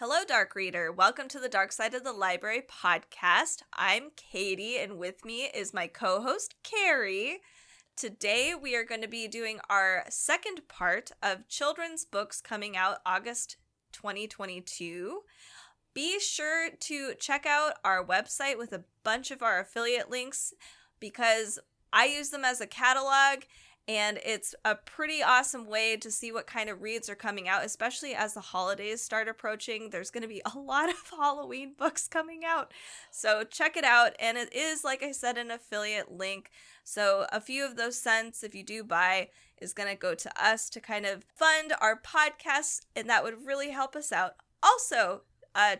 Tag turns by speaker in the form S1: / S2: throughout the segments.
S1: Hello, Dark Reader. Welcome to the Dark Side of the Library podcast. I'm Katie, and with me is my co-host, Carrie. Today, we are going to be doing our second part of children's books coming out August 2022. Be sure to check out our website with a bunch of our affiliate links because I use them as a catalog. And it's a pretty awesome way to see what kind of reads are coming out, especially as the holidays start approaching. There's going to be a lot of Halloween books coming out. So check it out. And it is, like I said, an affiliate link. So a few of those cents, if you do buy, is going to go to us to kind of fund our podcast. And that would really help us out. Also,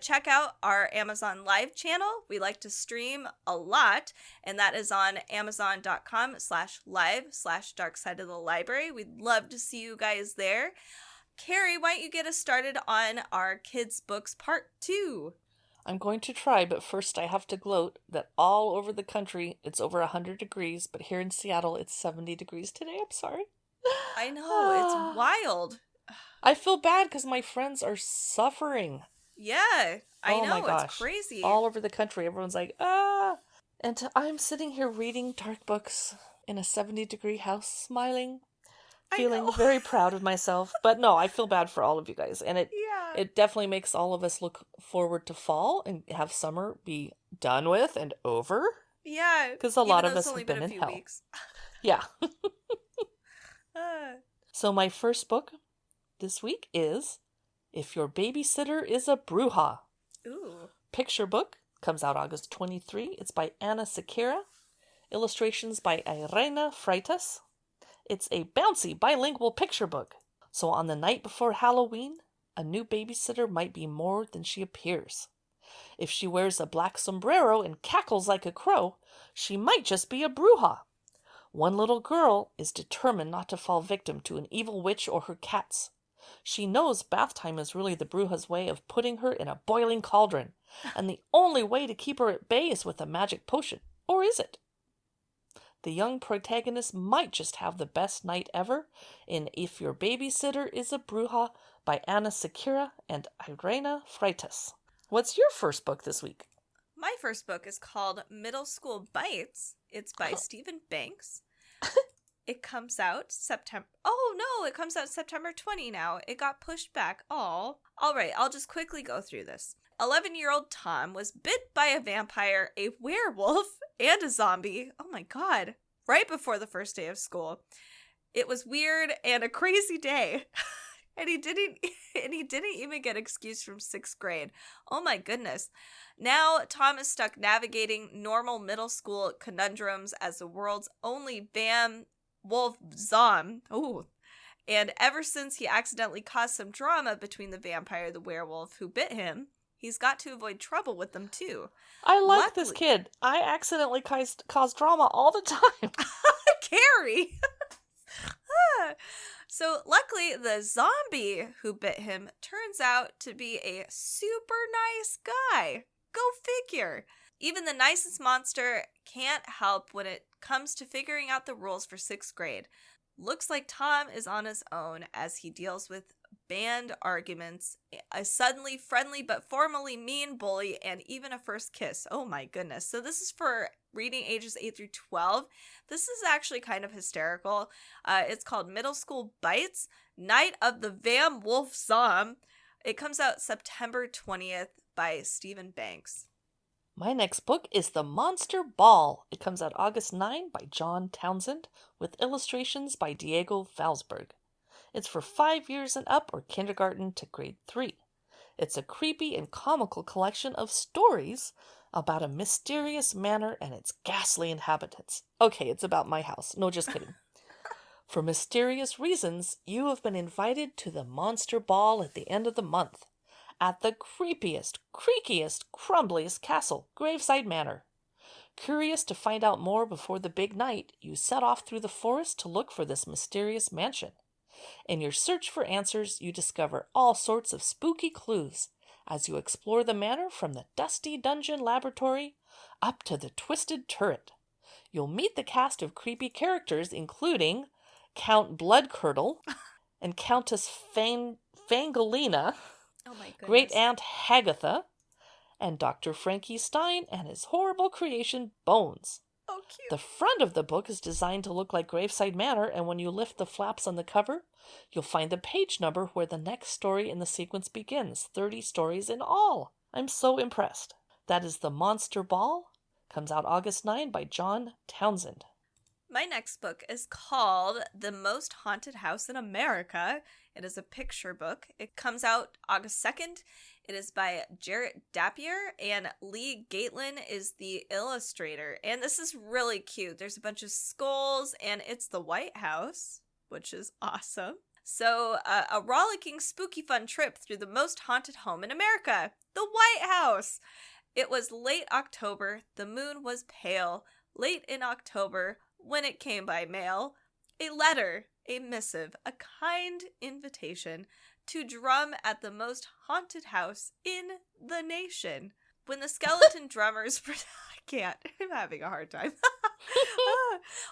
S1: check out our Amazon Live channel. We like to stream a lot, and that is on amazon.com/live/darksideofthelibrary. We'd love to see you guys there. Carrie, why don't you get us started on our kids' books part 2?
S2: I'm going to try, but first I have to gloat that all over the country it's over 100 degrees, but here in Seattle it's 70 degrees today. I'm sorry.
S1: I know, it's wild.
S2: I feel bad because my friends are suffering.
S1: Yeah, I know,
S2: my gosh.
S1: It's crazy.
S2: All over the country, everyone's like, ah! And I'm sitting here reading dark books in a 70-degree house, smiling, feeling very proud of myself. But no, I feel bad for all of you guys. And it definitely makes all of us look forward to fall and have summer be done with and over.
S1: Yeah.
S2: Because a lot of us have been in hell.
S1: Weeks.
S2: Yeah. So my first book this week is If Your Babysitter is a Bruja.
S1: Ooh.
S2: Picture book. Comes out August 23. It's by Siquera. Illustrations by Irene Freitas. It's a bouncy bilingual picture book. So on the night before Halloween, a new babysitter might be more than she appears. If she wears a black sombrero and cackles like a crow, she might just be a bruja. One little girl is determined not to fall victim to an evil witch or her cats. She knows bath time is really the Bruja's way of putting her in a boiling cauldron, and the only way to keep her at bay is with a magic potion. Or is it? The young protagonist might just have the best night ever in If Your Babysitter is a Bruja by Siquera and Irene Freitas. What's your first book this week?
S1: My first book is called Middle School Bites. It's by Stephen Banks. It comes out September. Oh, no, it comes out September 20 now. It got pushed back. Oh. All right, I'll just quickly go through this. 11-year-old Tom was bit by a vampire, a werewolf, and a zombie. Oh my God. Right before the first day of school. It was weird and a crazy day. And he didn't even get excused from 6th grade. Oh my goodness. Now Tom is stuck navigating normal middle school conundrums as the world's only wolf zom. Ooh. And ever since he accidentally caused some drama between the vampire and the werewolf who bit him, he's got to avoid trouble with them too.
S2: I like this kid. I accidentally cause drama all the time.
S1: Carrie! So luckily, the zombie who bit him turns out to be a super nice guy. Go figure. Even the nicest monster can't help when it comes to figuring out the rules for 6th grade. Looks like Tom is on his own as he deals with band arguments, a suddenly friendly but formally mean bully, and even a first kiss. Oh my goodness. So this is for reading ages 8 through 12. This is actually kind of hysterical. It's called Middle School Bites, Night of the Vam Wolf Zom. It comes out September 20th by Stephen Banks.
S2: My next book is The Monster Ball. It comes out August 9 by John Townsend with illustrations by Diego Valsberg. It's for 5 years and up or kindergarten to grade 3. It's a creepy and comical collection of stories about a mysterious manor and its ghastly inhabitants. Okay, it's about my house. No, just kidding. For mysterious reasons, you have been invited to the Monster Ball at the end of the month at the creepiest, creakiest, crumbliest castle, Graveside Manor. Curious to find out more before the big night, you set off through the forest to look for this mysterious mansion. In your search for answers, you discover all sorts of spooky clues as you explore the manor from the dusty dungeon laboratory up to the twisted turret. You'll meet the cast of creepy characters including Count Bloodcurdle and Countess Fangolina,
S1: Oh my
S2: Great
S1: goodness.
S2: Aunt Hagatha, and Dr. Frankie Stine and his horrible creation, Bones.
S1: Oh, cute.
S2: The front of the book is designed to look like Graveside Manor, and when you lift the flaps on the cover, you'll find the page number where the next story in the sequence begins. 30 stories in all. I'm so impressed. That is The Monster Ball. Comes out August 9 by John Townsend.
S1: My next book is called The Most Haunted House in America. It is a picture book. It comes out August 2nd. It is by Jarrett, Dapler, and Lee Gatelin is the illustrator. And this is really cute. There's a bunch of skulls, and it's the White House, which is awesome. So, a rollicking, spooky, fun trip through the most haunted home in America, the White House. It was late October. The moon was pale. Late in October, when it came by mail, a letter, a missive, a kind invitation to drum at the most haunted house in the nation. When the skeleton drummers... I can't. I'm having a hard time.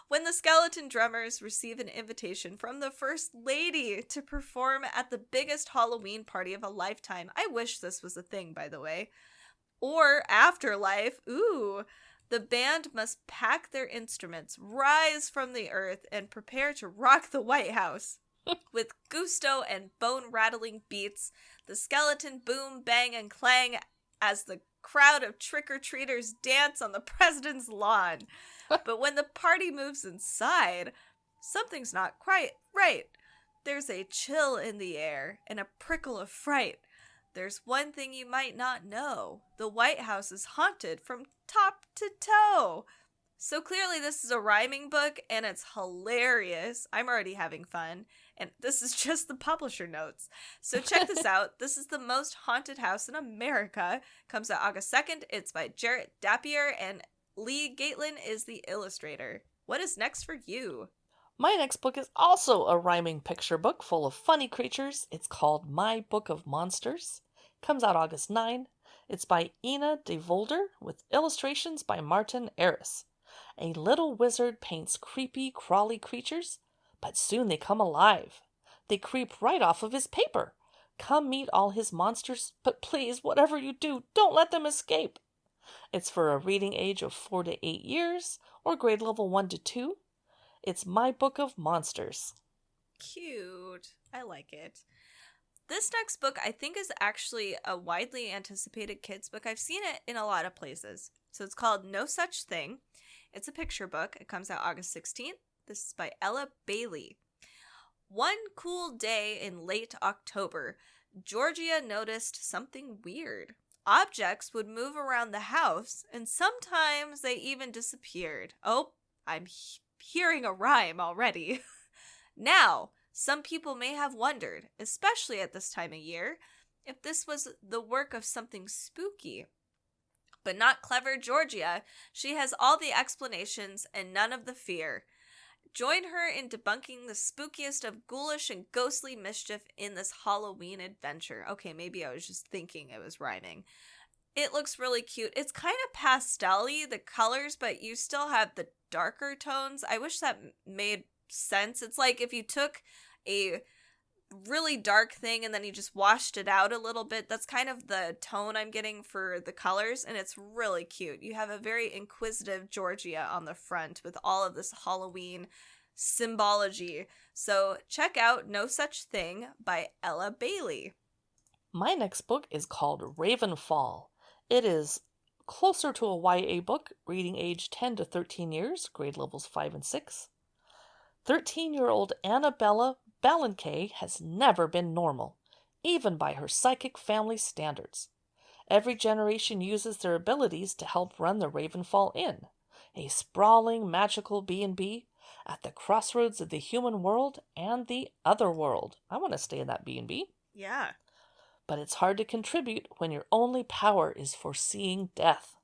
S1: When the skeleton drummers receive an invitation from the First Lady to perform at the biggest Halloween party of a lifetime. I wish this was a thing, by the way. Or afterlife. Ooh. The band must pack their instruments, rise from the earth, and prepare to rock the White House. With gusto and bone-rattling beats, the skeleton boom, bang, and clang as the crowd of trick-or-treaters dance on the president's lawn. But when the party moves inside, something's not quite right. There's a chill in the air and a prickle of fright. There's one thing you might not know. The White House is haunted from top to toe. So clearly this is a rhyming book, and it's hilarious. I'm already having fun. And this is just the publisher notes. So check this out. This is The Most Haunted House in America. Comes out August 2nd. It's by Jarrett, Dapler, and Lee Gatelin is the illustrator. What is next for you?
S2: My next book is also a rhyming picture book full of funny creatures. It's called My Book of Monsters. Comes out August 9. It's by Ina de Volder with illustrations by Martin Aris. A little wizard paints creepy, crawly creatures, but soon they come alive. They creep right off of his paper. Come meet all his monsters, but please, whatever you do, don't let them escape. It's for a reading age of 4 to 8 years, or grade level 1 to 2. It's My Book of Monsters.
S1: Cute. I like it. This next book I think is actually a widely anticipated kids book. I've seen it in a lot of places. So it's called No Such Thing. It's a picture book. It comes out August 16th. This is by Ella Bailey. One cool day in late October, Georgia noticed something weird. Objects would move around the house, and sometimes they even disappeared. Oh, I'm hearing a rhyme already. Now, some people may have wondered, especially at this time of year, if this was the work of something spooky. But not clever Georgia. She has all the explanations and none of the fear. Join her in debunking the spookiest of ghoulish and ghostly mischief in this Halloween adventure. Okay, maybe I was just thinking it was rhyming. It looks really cute. It's kind of pastel-y, the colors, but you still have the darker tones. I wish that made sense. It's like if you took a really dark thing and then you just washed it out a little bit. That's kind of the tone I'm getting for the colors, and it's really cute. You have a very inquisitive Georgia on the front with all of this Halloween symbology. So check out No Such Thing by Ella Bailey.
S2: My next book is called Ravenfall. It is closer to a YA book, reading age 10 to 13 years, grade levels 5 and 6. 13-year-old Annabella Malinenko has never been normal, even by her psychic family standards. Every generation uses their abilities to help run the Ravenfall Inn, a sprawling magical B&B at the crossroads of the human world and the other world. I want to stay in that B&B.
S1: Yeah.
S2: But it's hard to contribute when your only power is foreseeing death.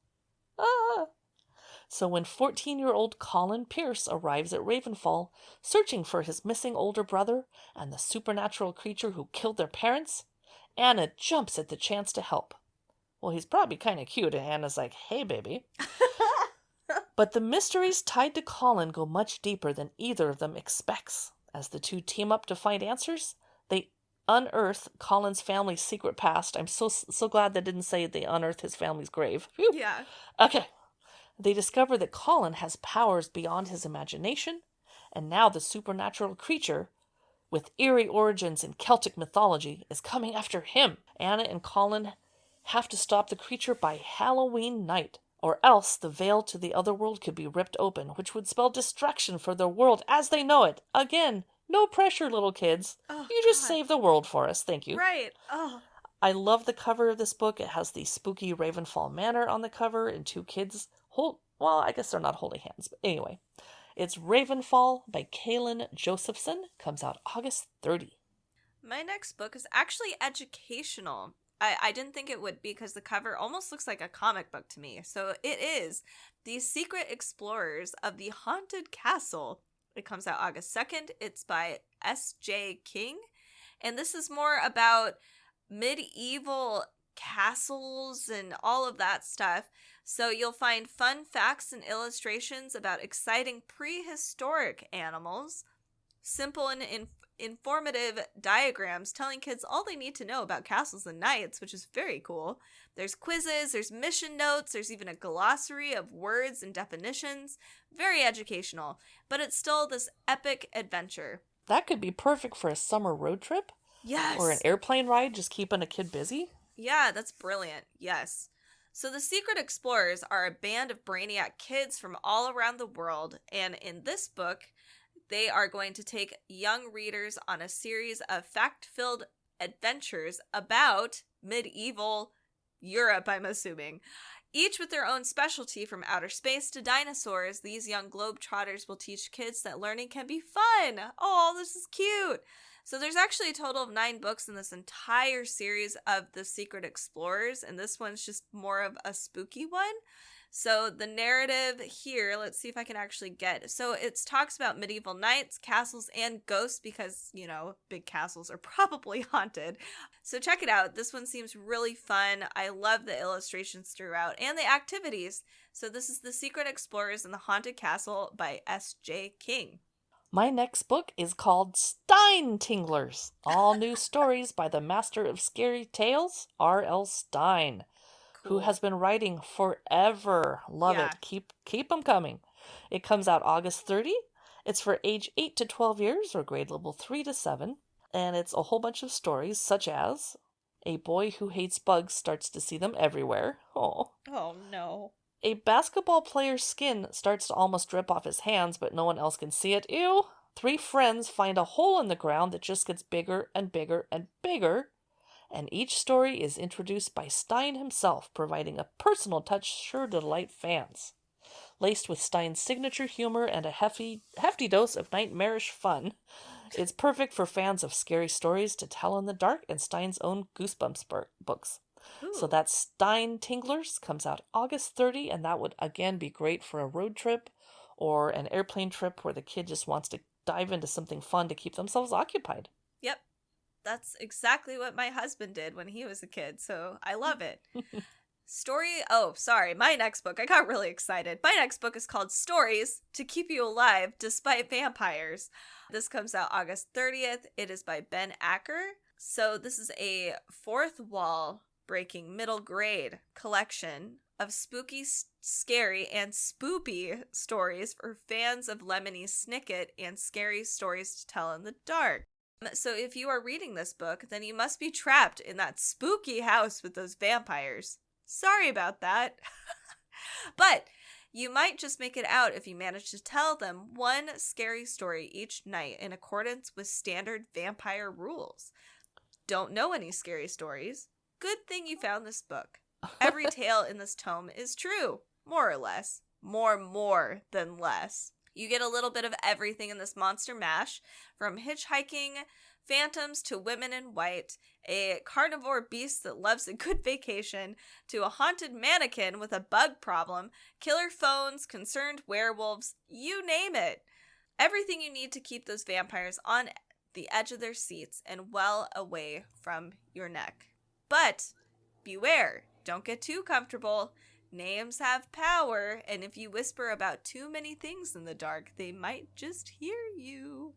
S2: So when 14-year-old Kalyn Pierce arrives at Ravenfall, searching for his missing older brother and the supernatural creature who killed their parents, Anna jumps at the chance to help. Well, he's probably kind of cute, and Anna's like, hey, baby. But the mysteries tied to Kalyn go much deeper than either of them expects. As the two team up to find answers, they unearth Kalyn's family's secret past. I'm so glad they didn't say they unearthed his family's grave. Phew.
S1: Yeah.
S2: Okay. They discover that Kalyn has powers beyond his imagination, and now the supernatural creature, with eerie origins in Celtic mythology, is coming after him. Anna and Kalyn have to stop the creature by Halloween night, or else the veil to the other world could be ripped open, which would spell destruction for their world as they know it. Again, no pressure, little kids.
S1: Oh,
S2: You just
S1: God.
S2: save the world for us. Thank you.
S1: Right. Oh.
S2: I love the cover of this book. It has the spooky Ravenfall Manor on the cover and two kids well, I guess they're not holding hands, but anyway. It's Ravenfall by Kalyn Josephson. Comes out August 30.
S1: My next book is actually educational. I didn't think it would be because the cover almost looks like a comic book to me. So it is The Secret Explorers of the Haunted Castle. It comes out August 2nd. It's by S.J. King. And this is more about medieval castles and all of that stuff. So you'll find fun facts and illustrations about exciting prehistoric animals, simple and informative diagrams telling kids all they need to know about castles and knights, which is very cool. There's quizzes, there's mission notes, there's even a glossary of words and definitions. Very educational, but it's still this epic adventure.
S2: That could be perfect for a summer road trip.
S1: Yes.
S2: Or an airplane ride, just keeping a kid busy.
S1: Yeah, that's brilliant. Yes. So the Secret Explorers are a band of brainiac kids from all around the world, and in this book, they are going to take young readers on a series of fact-filled adventures about medieval Europe, I'm assuming. Each with their own specialty, from outer space to dinosaurs, these young globetrotters will teach kids that learning can be fun. Oh, this is cute. So there's actually a total of 9 books in this entire series of The Secret Explorers, and this one's just more of a spooky one. So the narrative here, let's see if I can actually get. So it talks about medieval knights, castles, and ghosts because, you know, big castles are probably haunted. So check it out. This one seems really fun. I love the illustrations throughout and the activities. So this is The Secret Explorers in the Haunted Castle by S.J. King.
S2: My next book is called Stinetinglers, all new stories by the master of scary tales, R.L. Stine, who has been writing forever. Love it. Keep them coming. It comes out August 30. It's for age 8 to 12 years or grade level 3 to 7. And it's a whole bunch of stories such as a boy who hates bugs starts to see them everywhere. Oh
S1: no.
S2: A basketball player's skin starts to almost drip off his hands, but no one else can see it. Ew. 3 friends find a hole in the ground that just gets bigger and bigger and bigger. And each story is introduced by Stine himself, providing a personal touch sure to delight fans. Laced with Stine's signature humor and a hefty dose of nightmarish fun, it's perfect for fans of scary stories to tell in the dark and Stine's own Goosebumps books.
S1: Ooh.
S2: So that's Stinetinglers, comes out August 30, and that would again be great for a road trip or an airplane trip where the kid just wants to dive into something fun to keep themselves occupied.
S1: Yep. That's exactly what my husband did when he was a kid, so I love it. My next book. I got really excited. My next book is called Stories to Keep You Alive Despite Vampires. This comes out August 30th. It is by Ben Acker. So this is a fourth wall breaking middle grade collection of spooky, scary, and spoopy stories for fans of Lemony Snicket and scary stories to tell in the dark. So if you are reading this book, then you must be trapped in that spooky house with those vampires. Sorry about that. But you might just make it out if you manage to tell them one scary story each night in accordance with standard vampire rules. Don't know any scary stories? Good thing you found this book. Every tale in this tome is true, more or less. More than less. You get a little bit of everything in this monster mash, from hitchhiking phantoms to women in white, a carnivore beast that loves a good vacation, to a haunted mannequin with a bug problem, killer phones, concerned werewolves, you name it. Everything you need to keep those vampires on the edge of their seats and well away from your neck. But beware, don't get too comfortable. Names have power, and if you whisper about too many things in the dark, they might just hear you.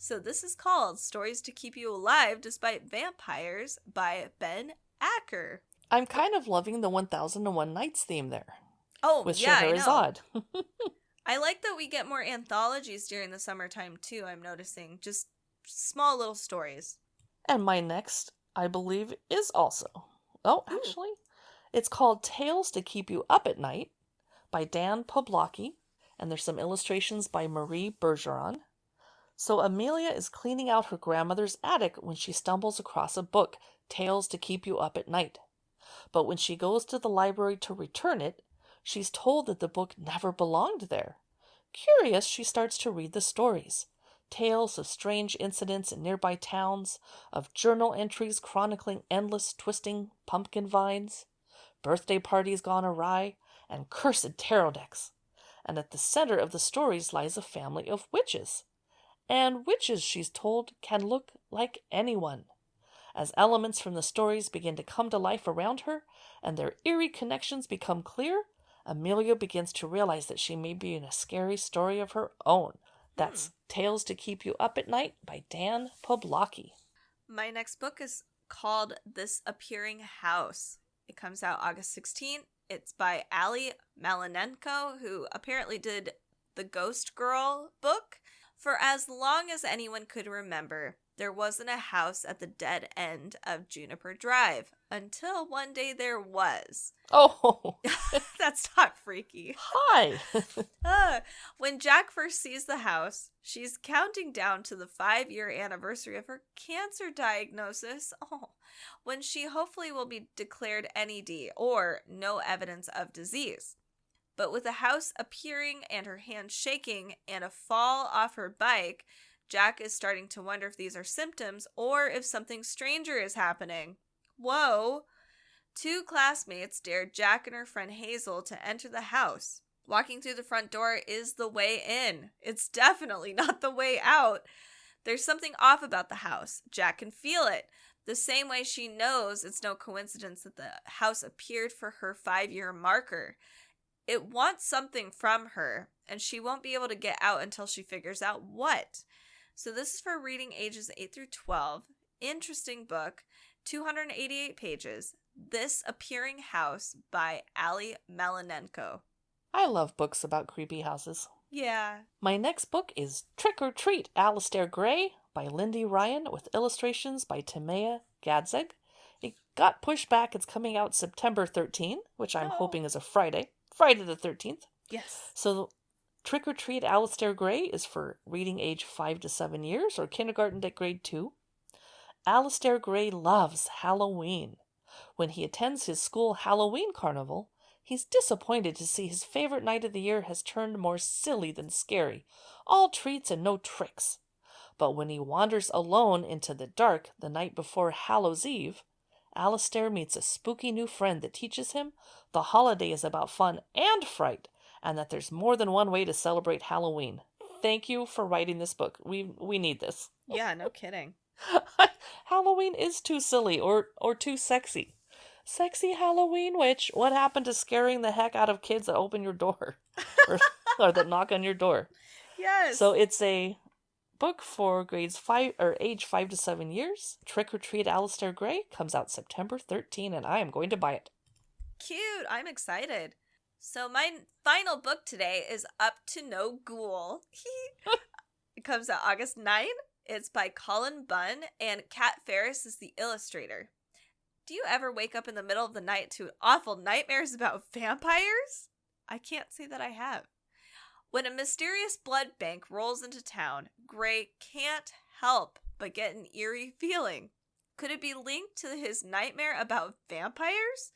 S1: So this is called Stories to Keep You Alive Despite Vampires by Ben Acker.
S2: I'm kind of loving the 1001 Nights theme there.
S1: Oh,
S2: With
S1: yeah, I know.
S2: Scheherazade.
S1: I like that we get more anthologies during the summertime, too, I'm noticing. Just small little stories.
S2: And my next, I believe, is also. Oh, actually, it's called Tales to Keep You Up at Night by Dan Poblocki, and there's some illustrations by Marie Bergeron. So Amelia is cleaning out her grandmother's attic when she stumbles across a book, Tales to Keep You Up at Night. But when she goes to the library to return it, she's told that the book never belonged there. Curious, she starts to read the stories. Tales of strange incidents in nearby towns, of journal entries chronicling endless twisting pumpkin vines, birthday parties gone awry, and cursed tarot decks. And at the center of the stories lies a family of witches. And witches, she's told, can look like anyone. As elements from the stories begin to come to life around her, and their eerie connections become clear, Amelia begins to realize that she may be in a scary story of her own. That's Tales to Keep You Up at Night by Dan Poblocki.
S1: My next book is called ThisAppearing House. It comes out August 16th. It's by Malinenko, who apparently did the Ghost Girl book. For as long as anyone could remember, there wasn't a house at the dead end of Juniper Drive, until one day there was.
S2: Oh!
S1: That's not freaky.
S2: Hi!
S1: When Jack first sees the house, she's counting down to the 5-year anniversary of her cancer diagnosis. Oh, when she hopefully will be declared NED, or no evidence of disease. But with the house appearing and her hand shaking and a fall off her bike, Jack is starting to wonder if these are symptoms or if something stranger is happening. Whoa! 2 classmates dared Jack and her friend Hazel to enter the house. Walking through the front door is the way in. It's definitely not the way out. There's something off about the house. Jack can feel it. The same way she knows it's no coincidence that the house appeared for her 5-year marker. It wants something from her, and she won't be able to get out until she figures out what. So this is for reading ages 8 through 12. Interesting book, 288 pages. ThisAppearing House by Malinenko.
S2: I love books about creepy houses.
S1: Yeah.
S2: My next book is Trick or Treat, Alistair Gray by Lindy Ryan with illustrations by Timea Gadzeg. It got pushed back. It's coming out September 13, which I'm hoping is a Friday the 13th.
S1: Yes.
S2: So Trick or Treat Alistair Gray is for reading age 5 to 7 years or kindergarten to grade 2. Alistair Gray loves Halloween. When he attends his school Halloween carnival, he's disappointed to see his favorite night of the year has turned more silly than scary. All treats and no tricks. But when he wanders alone into the dark the night before Hallows Eve, Alistair meets a spooky new friend that teaches him the holiday is about fun and fright, and that there's more than one way to celebrate Halloween. Thank you for writing this book. We need this.
S1: Yeah, no kidding.
S2: Halloween is too silly or too sexy. Sexy Halloween witch. What happened to scaring the heck out of kids that open your door or that knock on your door?
S1: Yes.
S2: So it's a book for grades 5 or age 5 to 7 years. Trick or Treat Alistair Gray comes out September 13, and I am going to buy it.
S1: Cute. I'm excited. So my final book today is Up to No Ghoul. It comes out August 9. It's by Kalyn Bunn, and Kat Ferris is the illustrator. Do you ever wake up in the middle of the night to awful nightmares about vampires? I can't say that I have. When a mysterious blood bank rolls into town, Gray can't help but get an eerie feeling. Could it be linked to his nightmare about vampires?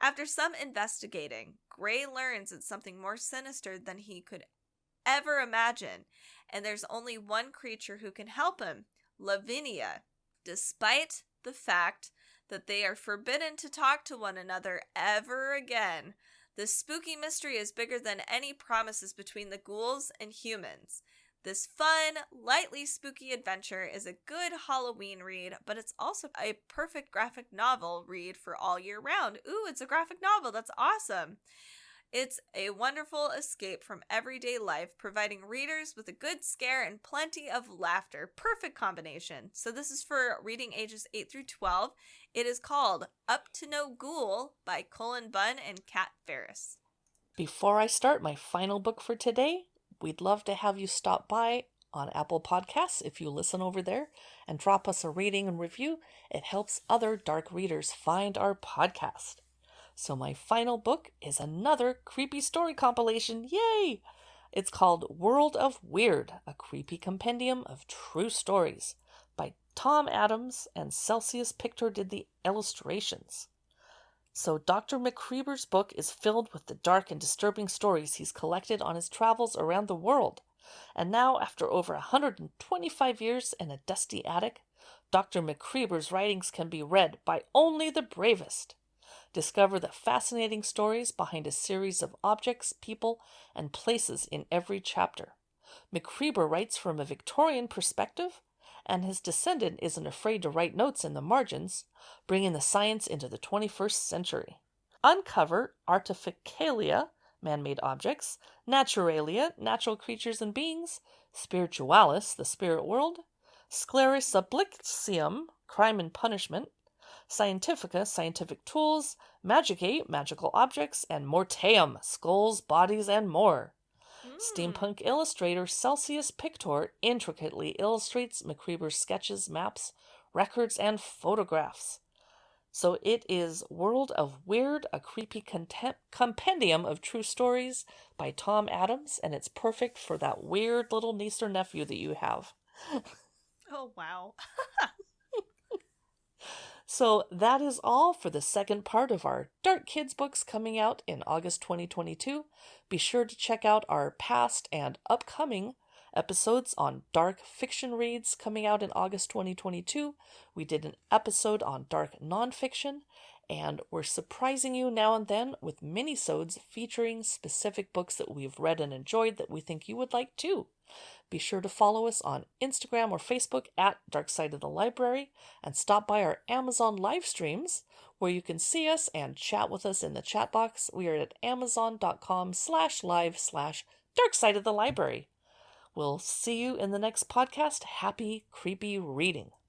S1: After some investigating, Gray learns it's something more sinister than he could ever imagine, and there's only one creature who can help him, Lavinia, despite the fact that they are forbidden to talk to one another ever again. This spooky mystery is bigger than any promises between the ghouls and humans. This fun, lightly spooky adventure is a good Halloween read, but it's also a perfect graphic novel read for all year round. Ooh, it's a graphic novel. That's awesome. It's a wonderful escape from everyday life, providing readers with a good scare and plenty of laughter. Perfect combination. So this is for reading ages 8 through 12. It is called Up to No Ghoul by Cullen Bunn and Kat Ferris.
S2: Before I start my final book for today, we'd love to have you stop by on Apple Podcasts if you listen over there and drop us a rating and review. It helps other dark readers find our podcast. So my final book is another creepy story compilation. Yay! It's called World of Weird, a creepy compendium of true stories by Tom Adams, and Celsius Pictor did the illustrations. So Dr. McCreeber's book is filled with the dark and disturbing stories he's collected on his travels around the world. And now, after over 125 years in a dusty attic, Dr. McCreeber's writings can be read by only the bravest. Discover the fascinating stories behind a series of objects, people, and places in every chapter. McCreeber writes from a Victorian perspective, and his descendant isn't afraid to write notes in the margins, bringing the science into the 21st century. Uncover artificialia, man-made objects, naturalia, natural creatures and beings, spiritualis, the spirit world, scleris sublicium, crime and punishment, scientifica, scientific tools, magicate, magical objects, and morteum, skulls, bodies, and more. Steampunk illustrator Celsius Pictor intricately illustrates McCreeber's sketches, maps, records, and photographs. So it is World of Weird, a creepy compendium of true stories by Tom Adams, and it's perfect for that weird little niece or nephew that you have.
S1: Oh, wow.
S2: So that is all for the second part of our Dark Kids books coming out in August 2022. Be sure to check out our past and upcoming episodes on dark fiction reads coming out in August 2022. We did an episode on dark nonfiction, and we're surprising you now and then with mini-sodes featuring specific books that we've read and enjoyed that we think you would like too. Be sure to follow us on Instagram or Facebook at Dark Side of the Library, and stop by our Amazon live streams where you can see us and chat with us in the chat box. We are at amazon.com/live/Dark Side of the Library. We'll see you in the next podcast. Happy creepy reading.